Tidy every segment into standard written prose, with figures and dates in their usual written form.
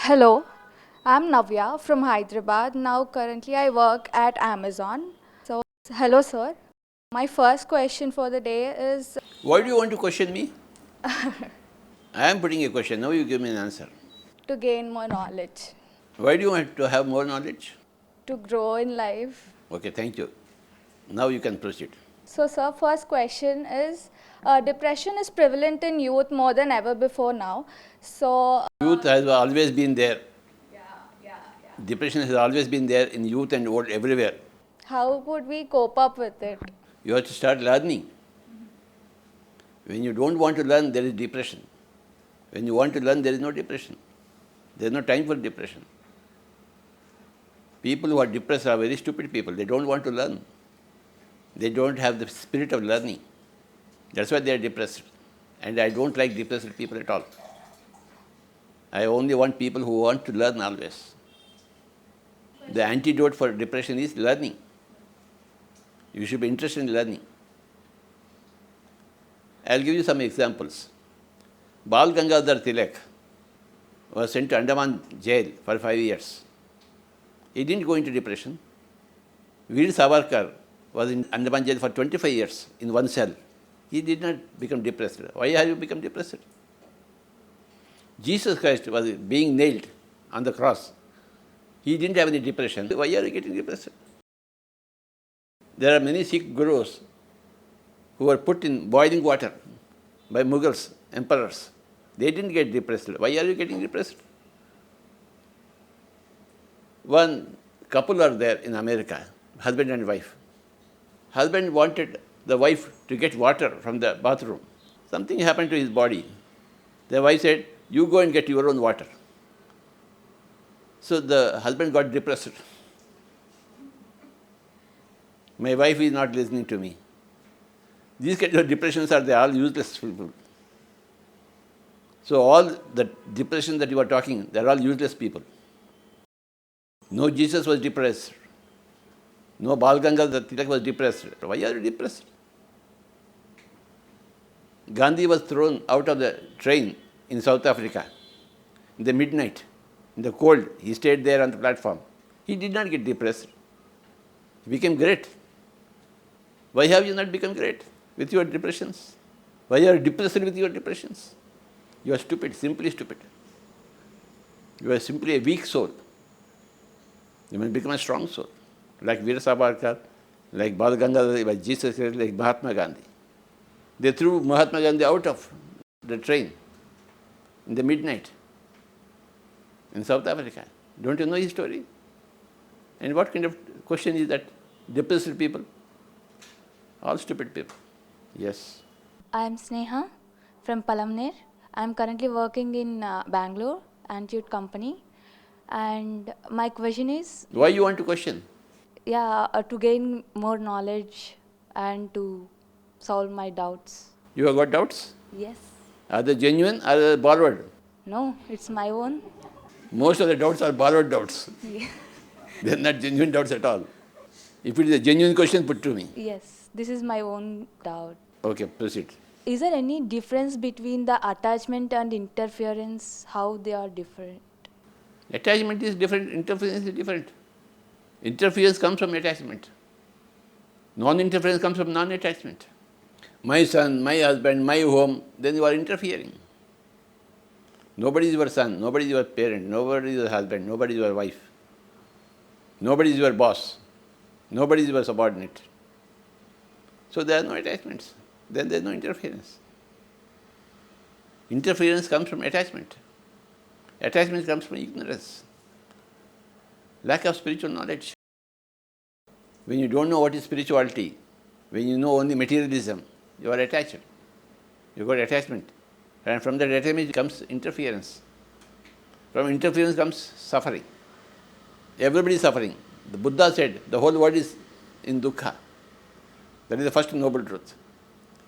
Hello, I'm Navya from Hyderabad. Now, currently, I work at Amazon. So, hello, sir. My first question for the day is Why do you want to question me? I am putting a question. Now you give me an answer. to gain more knowledge, Why do you want to have more knowledge? to grow in life. Okay, thank you. Now you can proceed. So, sir, first question is depression is prevalent in youth more than ever before now. So, Youth has always been there. Depression has always been there in youth and old everywhere. how would we cope up with it? You have to start learning. When you don't want to learn, there is depression. When you want to learn, there is no depression. There is no time for depression. People who are depressed are very stupid people. They don't want to learn. They don't have the spirit of learning. That's why they are depressed. And I don't like depressed people at all. I only want people who want to learn always. The antidote for depression is learning. You should be interested in learning. I'll give you some examples. Bal Gangadhar Tilak was sent to Andaman jail for 5 years. He didn't go into depression. Veer Savarkar was in Andaman jail for 25 years in one cell. He did not become depressed. Why have you become depressed? Jesus Christ was being nailed on the cross. He didn't have any depression. Why are you getting depressed? There are many Sikh gurus who were put in boiling water by Mughals, emperors. They didn't get depressed. Why are you getting depressed? One couple are there in America, husband and wife. Husband wanted the wife to get water from the bathroom. Something happened to his body. The wife said, "You go and get your own water." So the husband got depressed. My wife is not listening to me. These kinds of depressions are they all useless people. So all the depression that you are talking, they are all useless people. No Jesus was depressed. No Bal Gangadhar Tilak was depressed. Why are you depressed? Gandhi was thrown out of the train in South Africa in the midnight, in the cold. He stayed there on the platform. He did not get depressed. He became great. Why have you not become great with your depressions? Why are you depressed with your depressions? You are stupid, simply stupid. You are simply a weak soul. You must become a strong soul, like Veer Savarkar, like Bal Gangadhar, like Jesus Christ, like Mahatma Gandhi. They threw Mahatma Gandhi out of the train in the midnight in South Africa. Don't you know his story? And what kind of question is that? Depressed people? All stupid people. Yes. I'm Sneha from Palamner. I'm currently working in Bangalore, Antute Company. And my question is, Why you want to question? to gain more knowledge and to solve my doubts. You have got doubts? Yes. Are they genuine? Are they borrowed? No, it's my own. Most of the doubts are borrowed doubts. They are not genuine doubts at all. If it is a genuine question, put to me. Yes, this is my own doubt. Okay, proceed. Is there any difference between the attachment and interference? How they are different? Attachment is different, interference is different. Interference comes from attachment. Non-interference comes from non-attachment. My son, my husband, my home, then you are interfering. Nobody is your son, nobody is your parent, nobody is your husband, nobody is your wife. Nobody is your boss, nobody is your subordinate. So there are no attachments. Then there is no interference. Interference comes from attachment. Attachment comes from ignorance, lack of spiritual knowledge. When you don't know what is spirituality, when you know only materialism, you are attached. You got attachment. And from that attachment comes interference. From interference comes suffering. Everybody is suffering. The Buddha said the whole world is in dukkha. That is the first noble truth.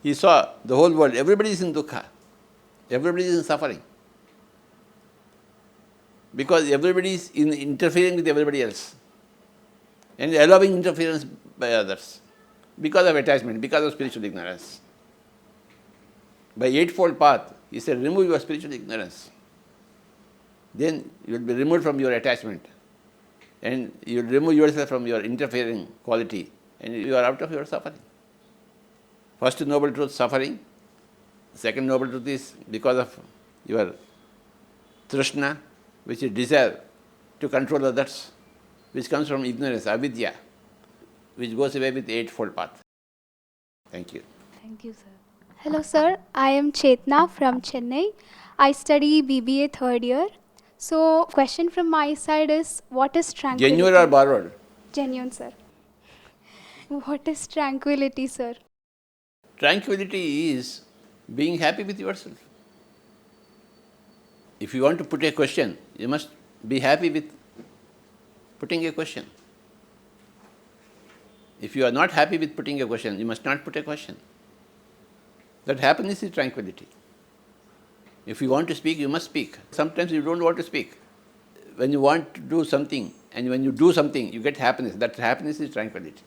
He saw the whole world, everybody is in dukkha. Everybody is in suffering. Because everybody is interfering with everybody else and allowing interference by others because of attachment, because of spiritual ignorance. By Eightfold Path, he said, remove your spiritual ignorance. then you will be removed from your attachment and you will remove yourself from your interfering quality and you are out of your suffering. First noble truth, suffering. Second noble truth is because of your trishna, which is desire to control others, which comes from ignorance, avidya, which goes away with the eightfold path. Thank you. Thank you, sir. Hello, sir. I am Chetna from Chennai. I study BBA third year. So, question from my side is, what is tranquility? Genuine or borrowed? Genuine, sir. What is tranquility, sir? Tranquility is being happy with yourself. If you want to put a question, you must be happy with putting a question. If you are not happy with putting a question, you must not put a question. That happiness is tranquility. If you want to speak, you must speak. Sometimes you don't want to speak. When you want to do something and when you do something, you get happiness. That happiness is tranquility.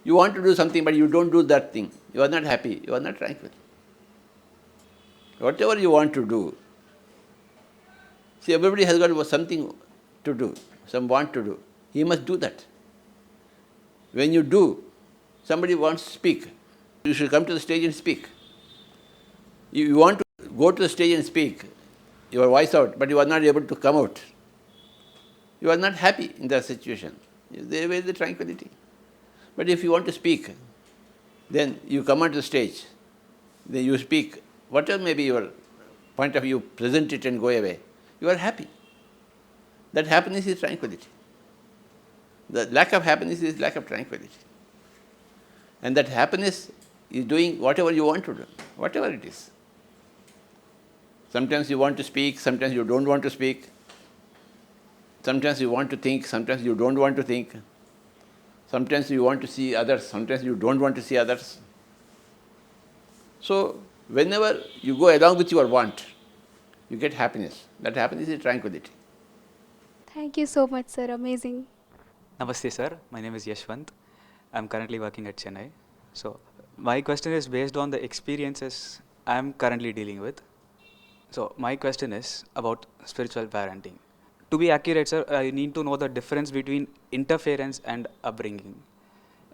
You want to do something but you don't do that thing. You are not happy. You are not tranquil. Whatever you want to do, see, everybody has got something to do, some want to do. He must do that. When you do, somebody wants to speak. You should come to the stage and speak. You want to go to the stage and speak your voice out, but you are not able to come out. You are not happy in that situation. There is the tranquility. But if you want to speak, then you come onto the stage, then you speak, whatever may be your point of view, present it and go away. You are happy. That happiness is tranquility. The lack of happiness is lack of tranquility. And that happiness is doing whatever you want to do, whatever it is. Sometimes you want to speak, sometimes you don't want to speak. Sometimes you want to think, sometimes you don't want to think. Sometimes you want to see others, sometimes you don't want to see others. So, whenever you go along with your want, you get happiness. That happiness is tranquility. Thank you so much, sir. Amazing. Namaste, sir. My name is Yashwant. I'm currently working at Chennai. So, my question is based on the experiences I'm currently dealing with. So, my question is about spiritual parenting. To be accurate, sir, I need to know the difference between interference and upbringing.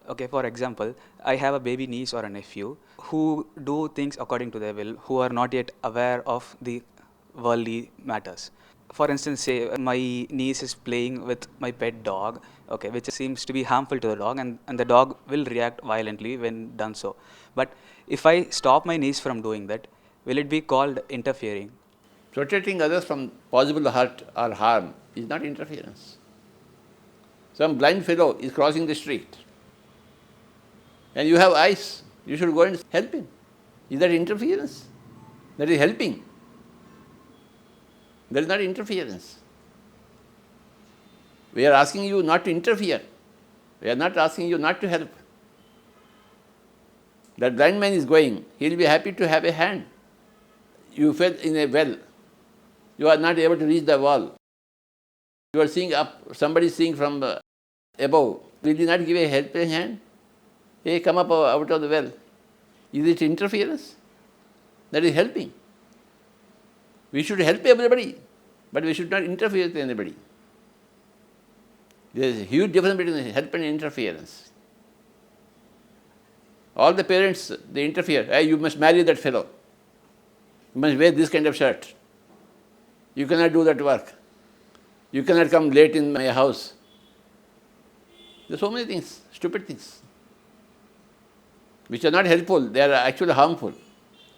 Okay, for example, I have a baby niece or a nephew who do things according to their will, who are not yet aware of the worldly matters. For instance, say my niece is playing with my pet dog, okay, which seems to be harmful to the dog, and the dog will react violently when done so. But if I stop my niece from doing that, will it be called interfering? Protecting others from possible hurt or harm is not interference. Some blind fellow is crossing the street and you have eyes, you should go and help him. Is that interference? That is helping. That is not interference. We are asking you not to interfere. We are not asking you not to help. That blind man is going, he will be happy to have a hand. You fell in a well. You are not able to reach the wall. You are seeing up, somebody is seeing from above. Will you not give a helping hand? Hey, come up out of the well. Is it interference? That is helping. We should help everybody, but we should not interfere with anybody. There is a huge difference between help and interference. All the parents, they interfere. Hey, you must marry that fellow. You must wear this kind of shirt. You cannot do that work. You cannot come late in my house. There are so many things, stupid things, which are not helpful. They are actually harmful.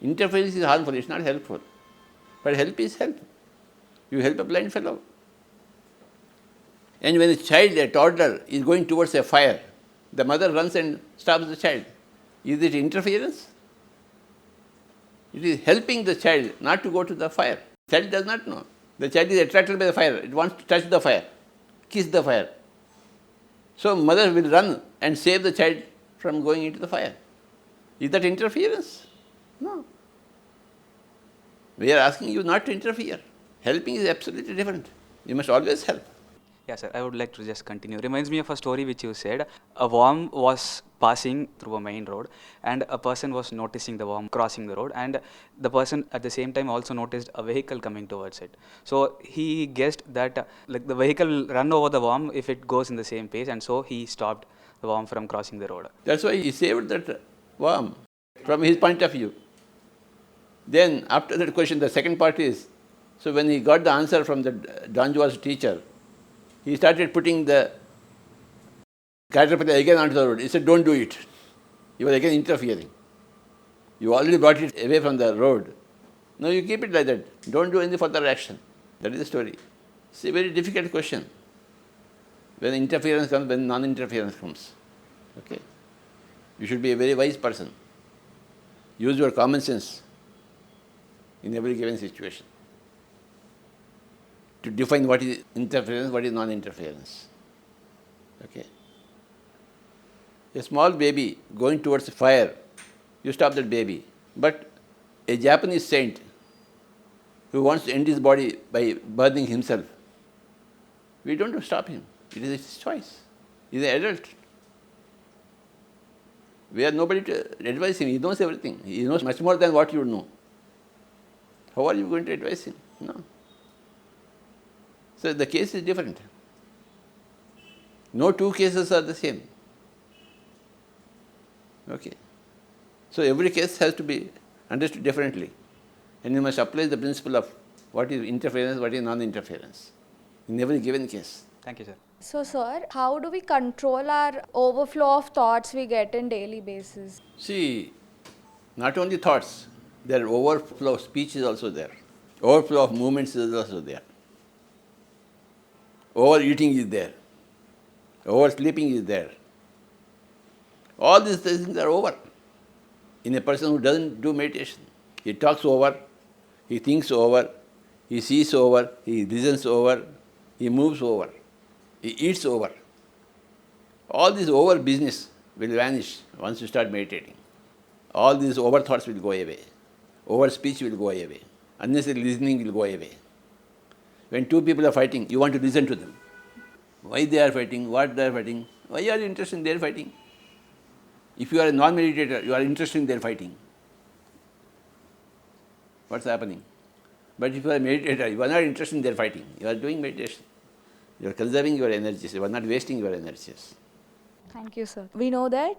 Interference is harmful, it's not helpful. But help is help. You help a blind fellow. And when a child, a toddler, is going towards a fire, the mother runs and stops the child. Is it interference? It is helping the child not to go to the fire. The child does not know. The child is attracted by the fire. It wants to touch the fire, kiss the fire. So mother will run and save the child from going into the fire. Is that interference? No. We are asking you not to interfere. Helping is absolutely different. You must always help. Yeah, sir, I would like to just continue. Reminds me of a story which you said. A worm was passing through a main road, and a person was noticing the worm crossing the road, and the person at the same time also noticed a vehicle coming towards it. So he guessed that like the vehicle will run over the worm if it goes in the same pace, and so he stopped the worm from crossing the road. That's why he saved that worm from his point of view. Then after that question, the second part is, so when he got the answer from the Don Juan's teacher, he started putting the caterpillar again onto the road. He said, don't do it. He was again interfering. You already brought it away from the road. No, you keep it like that. Don't do any further action. That is the story. It's a very difficult question. When interference comes, when non-interference comes. Okay? You should be a very wise person. Use your common sense in every given situation to define what is interference, what is non-interference. Okay? A small baby going towards a fire, you stop that baby. But a Japanese saint who wants to end his body by burning himself, we don't have to stop him. It is his choice. He is an adult. We are nobody to advise him. He knows everything. He knows much more than what you know. How are you going to advise him? No. So the case is different. No two cases are the same. Okay. So every case has to be understood differently. And you must apply the principle of what is interference, what is non-interference in every given case. Thank you, sir. So, sir, how do we control our overflow of thoughts we get in daily basis? See, not only thoughts, their overflow of speech is also there. Overflow of movements is also there. Overeating is there. Oversleeping is there. All these things are over in a person who doesn't do meditation. He talks over, he thinks over, he sees over, he listens over, he moves over, he eats over. All this over business will vanish once you start meditating. All these over thoughts will go away. Over speech will go away. Unnecessary listening will go away. When two people are fighting, you want to listen to them. Why they are fighting, what they are fighting, why are you interested in their fighting? If you are a non-meditator, you are interested in their fighting. What's happening? But if you are a meditator, you are not interested in their fighting. You are doing meditation. You are conserving your energies. You are not wasting your energies. Thank you, sir. We know that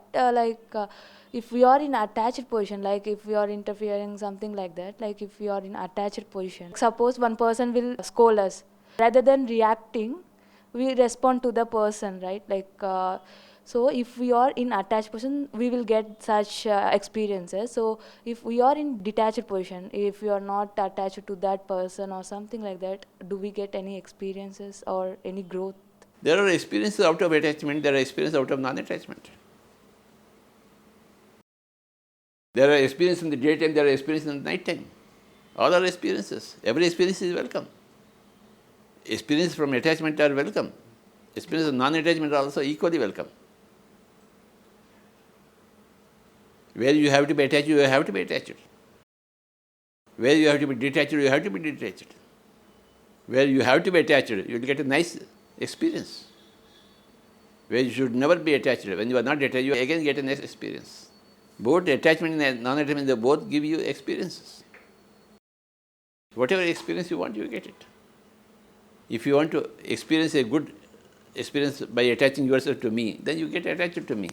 if we are in attached position, like if we are interfering, something like that, like if we are in attached position, suppose one person will scold us. Rather than reacting, we respond to the person, right? So if we are in attached position, we will get such experiences. So if we are in detached position, if we are not attached to that person or something like that, do we get any experiences or any growth? There are experiences out of attachment, there are experiences out of non-attachment. There are experiences in the daytime, there are experiences in the night time. All are experiences. Every experience is welcome. Experiences from attachment are welcome. Experiences of non-attachment are also equally welcome. Where you have to be attached, you have to be attached. Where you have to be detached, you have to be detached. Where you have to be attached, you will get a nice experience. Where you should never be attached, when you are not attached, you again get a nice experience. Both attachment and non-attachment, they both give you experiences. Whatever experience you want, you get it. If you want to experience a good experience by attaching yourself to me, then you get attached to me.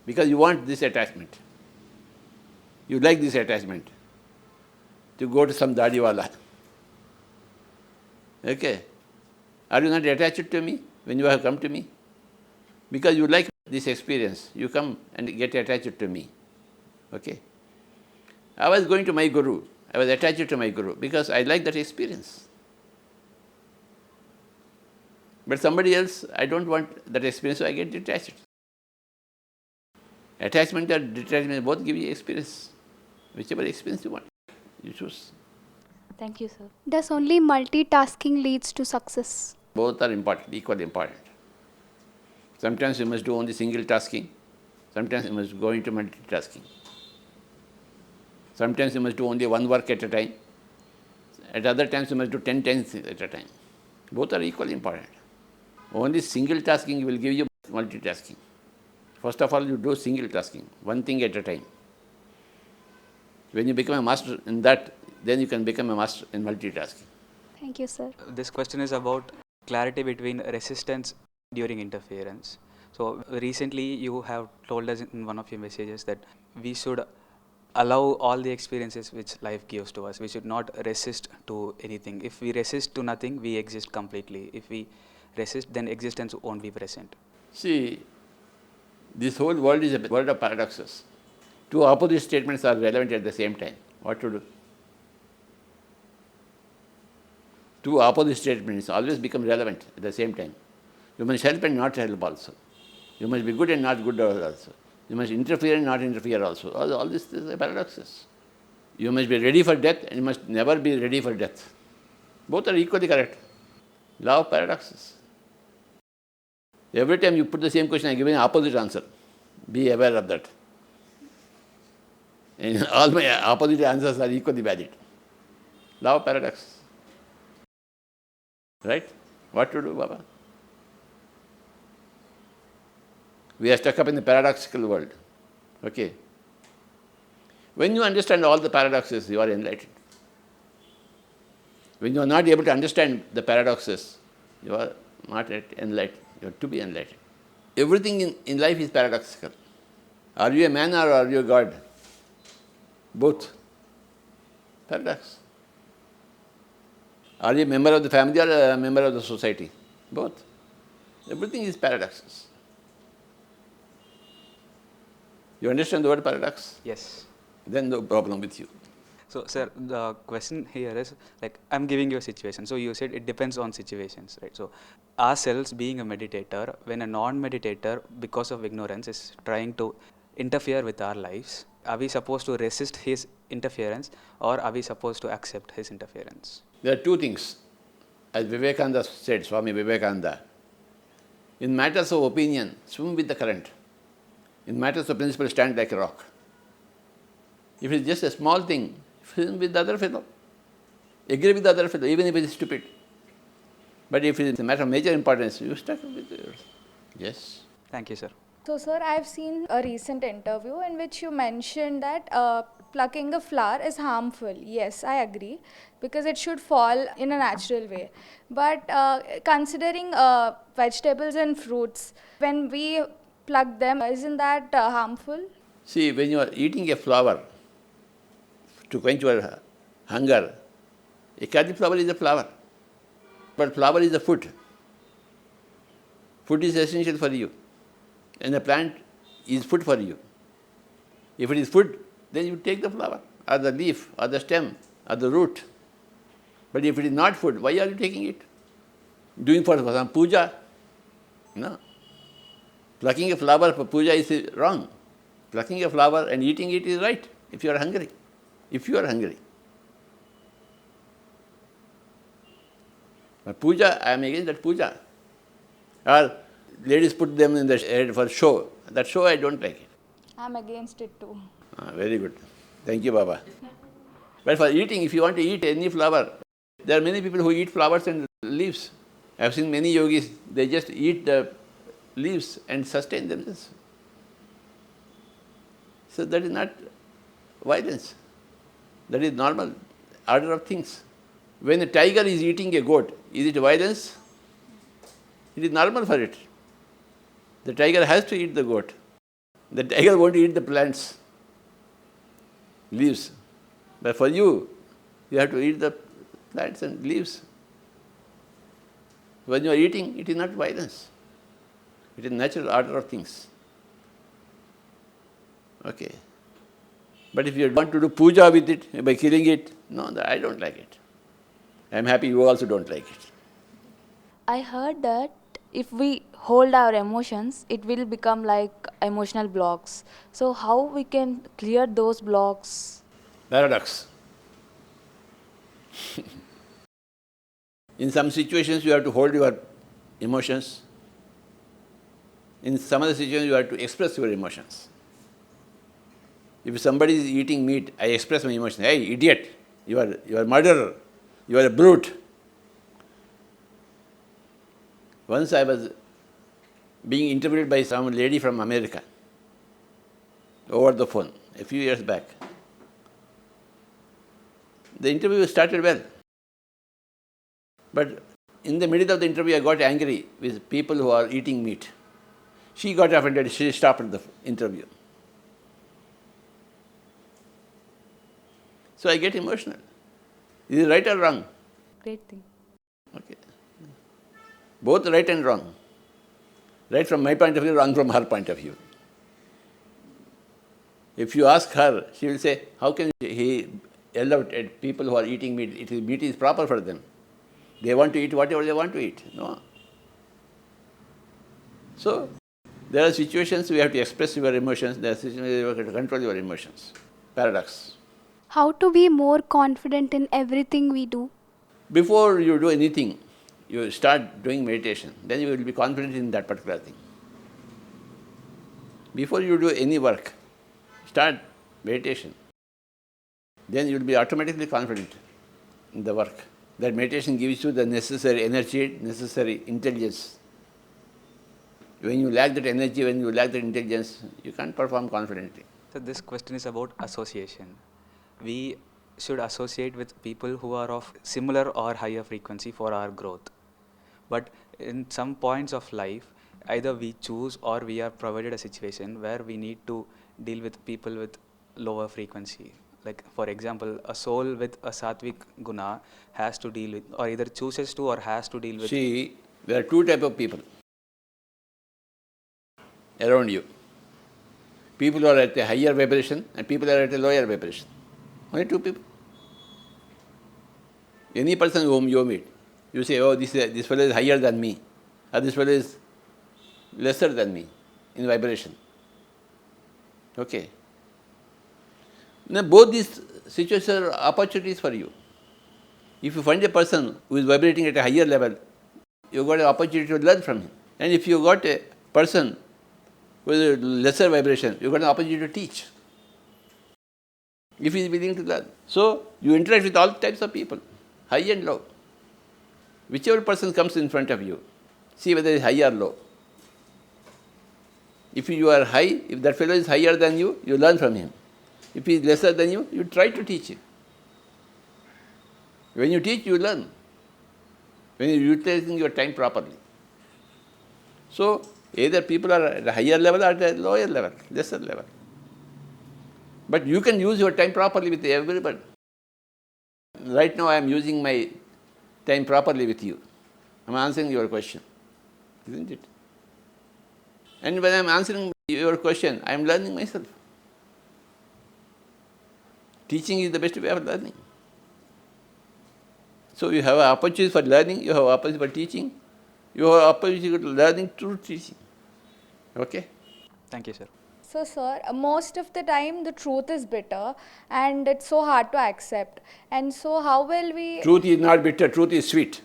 Because you want this attachment. You like this attachment. To go to some dadiwala. Okay? Are you not attached to me when you have come to me? Because you like this experience, you come and get attached to me. Okay? I was going to my guru. I was attached to my guru because I like that experience. But somebody else, I don't want that experience, so I get detached. Attachment or detachment both give you experience. Whichever experience you want, you choose. Thank you, sir. Does only multitasking leads to success? Both are important, equally important. Sometimes you must do only single tasking. Sometimes you must go into multitasking. Sometimes you must do only one work at a time. At other times you must do 10 things at a time. Both are equally important. Only single tasking will give you multitasking. First of all, you do single tasking, one thing at a time. When you become a master in that, then you can become a master in multitasking. Thank you, sir. This question is about clarity between resistance during interference. So recently you have told us in one of your messages that we should allow all the experiences which life gives to us. We should not resist to anything. If we resist to nothing, we exist completely. If we resist, then existence won't be present. See, this whole world is a world of paradoxes. Two opposite statements are relevant at the same time. What to do? Two opposite statements always become relevant at the same time. You must help and not help also. You must be good and not good also. You must interfere and not interfere also. All this is paradoxes. You must be ready for death and you must never be ready for death. Both are equally correct. Law of paradoxes. Every time you put the same question, I give an opposite answer. Be aware of that. And all my opposite answers are equally valid. Law of paradox. Right? What to do, Baba? We are stuck up in the paradoxical world. Okay? When you understand all the paradoxes, you are enlightened. When you are not able to understand the paradoxes, you are not yet enlightened. You have to be enlightened. Everything in life is paradoxical. Are you a man or are you a God? Both. Paradox. Are you a member of the family or a member of the society? Both. Everything is paradoxes. You understand the word paradox? Yes. Then no problem with you. So, sir, the question here is, like, I'm giving you a situation. So, you said it depends on situations, right? So, ourselves being a meditator, when a non-meditator, because of ignorance, is trying to interfere with our lives, are we supposed to resist his interference or are we supposed to accept his interference? There are two things. As Vivekananda said, Swami Vivekananda, in matters of opinion, swim with the current. In matters of principle, stand like a rock. If it is just a small thing, swim with the other fellow. Agree with the other fellow, even if it is stupid. But if it is a matter of major importance, you stuck with yours. Yes. Thank you, sir. So, sir, I've seen a recent interview in which you mentioned that plucking a flower is harmful. Yes, I agree, because it should fall in a natural way. But considering vegetables and fruits, when we pluck them, isn't that harmful? See, when you are eating a flower to quench your hunger, a cauliflower is a flower. But flower is a food. Food is essential for you. And the plant is food for you. If it is food, then you take the flower, or the leaf, or the stem, or the root. But if it is not food, why are you taking it? Doing for some puja? No. Plucking a flower for puja is wrong. Plucking a flower and eating it is right, if you are hungry. If you are hungry. But puja, I am against that puja. Or ladies put them in the head for show. That show I don't like it. I'm against it too. Very good. Thank you, Baba. But for eating, if you want to eat any flower, there are many people who eat flowers and leaves. I have seen many yogis, they just eat the leaves and sustain themselves. So that is not violence. That is normal order of things. When a tiger is eating a goat, is it violence? It is normal for it. The tiger has to eat the goat. The tiger won't eat the plants, leaves. But for you, you have to eat the plants and leaves. When you are eating, it is not violence. It is natural order of things. Okay. But if you want to do puja with it by killing it, no, I don't like it. I am happy you also don't like it. I heard that if we hold our emotions, it will become like emotional blocks. So how we can clear those blocks? Paradox. In some situations, you have to hold your emotions. In some other situations, you have to express your emotions. If somebody is eating meat, I express my emotion. Hey, idiot! You are a murderer. You are a brute. Once I was being interviewed by some lady from America. over the phone a few years back. The interview started well. But in the middle of the interview, I got angry with people who are eating meat. She got offended, she stopped the interview. So I get emotional. Is it right or wrong? Great thing. Okay. Both right and wrong. Right from my point of view, wrong from her point of view. If you ask her, she will say, how can he yell out at people who are eating meat? Meat is proper for them. They want to eat whatever they want to eat. No. So, there are situations we have to express your emotions, there are situations you have to control your emotions. Paradox. How to be more confident in everything we do? Before you do anything, you start doing meditation, then you will be confident in that particular thing. Before you do any work, start meditation. Then you will be automatically confident in the work. That meditation gives you the necessary energy, necessary intelligence. When you lack that energy, when you lack that intelligence, you can't perform confidently. So this question is about association. We should associate with people who are of similar or higher frequency for our growth. But in some points of life, either we choose or we are provided a situation where we need to deal with people with lower frequency. Like for example, a soul with a sattvic guna has to deal with, or either chooses to or has to deal with. See, there are two types of people around you. People who are at a higher vibration and people who are at a lower vibration. Only two people. Any person whom you meet, you say, oh, this fellow is higher than me, or this fellow is lesser than me in vibration. Okay. Now, both these situations are opportunities for you. If you find a person who is vibrating at a higher level, you got an opportunity to learn from him. And if you got a person with a lesser vibration, you got an opportunity to teach. If he is willing to learn. So, you interact with all types of people, high and low. Whichever person comes in front of you, see whether he is high or low. If you are high, if that fellow is higher than you, you learn from him. If he is lesser than you, you try to teach him. When you teach, you learn. When you are utilizing your time properly. So, either people are at a higher level or at a lower level, lesser level. But you can use your time properly with everybody. Right now I am using my time properly with you. I am answering your question, isn't it? And when I am answering your question, I am learning myself. Teaching is the best way of learning. So you have an opportunity for learning, you have an opportunity for teaching, you have an opportunity for learning through teaching. Okay? Thank you, sir. So, sir, most of the time the truth is bitter and it's so hard to accept. And so, how will we. Truth is not bitter, truth is sweet.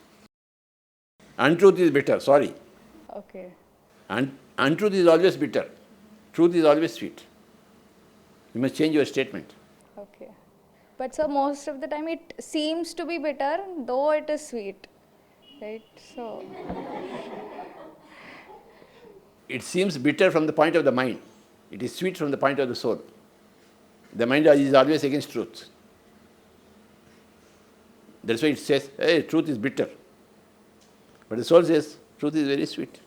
Untruth is bitter, sorry. Okay. Untruth is always bitter. Truth is always sweet. You must change your statement. Okay. But, sir, most of the time it seems to be bitter, though it is sweet. Right? So. It seems bitter from the point of the mind. It is sweet from the point of the soul. The mind is always against truth. That's why it says, hey, truth is bitter. But the soul says, truth is very sweet.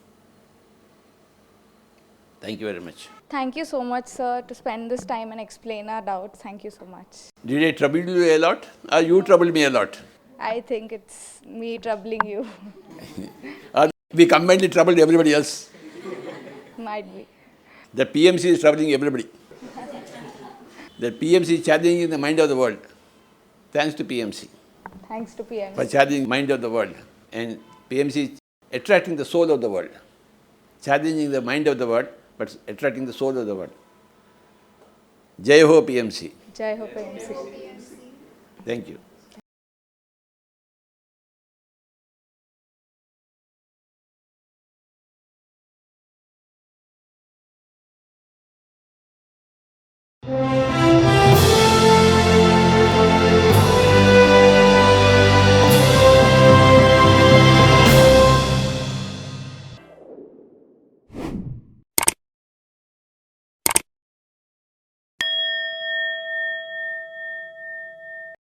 Thank you very much. Thank you so much, sir, to spend this time and explain our doubts. Thank you so much. Did I trouble you a lot? Or you troubled me a lot? I think it's me troubling you. Or we combinedly troubled everybody else? Might be. The PMC is troubling everybody. The PMC is challenging the mind of the world. Thanks to PMC. Thanks to PMC. For challenging the mind of the world. And PMC is attracting the soul of the world. Challenging the mind of the world, but attracting the soul of the world. Jai Ho PMC. Jai Ho PMC. Thank you.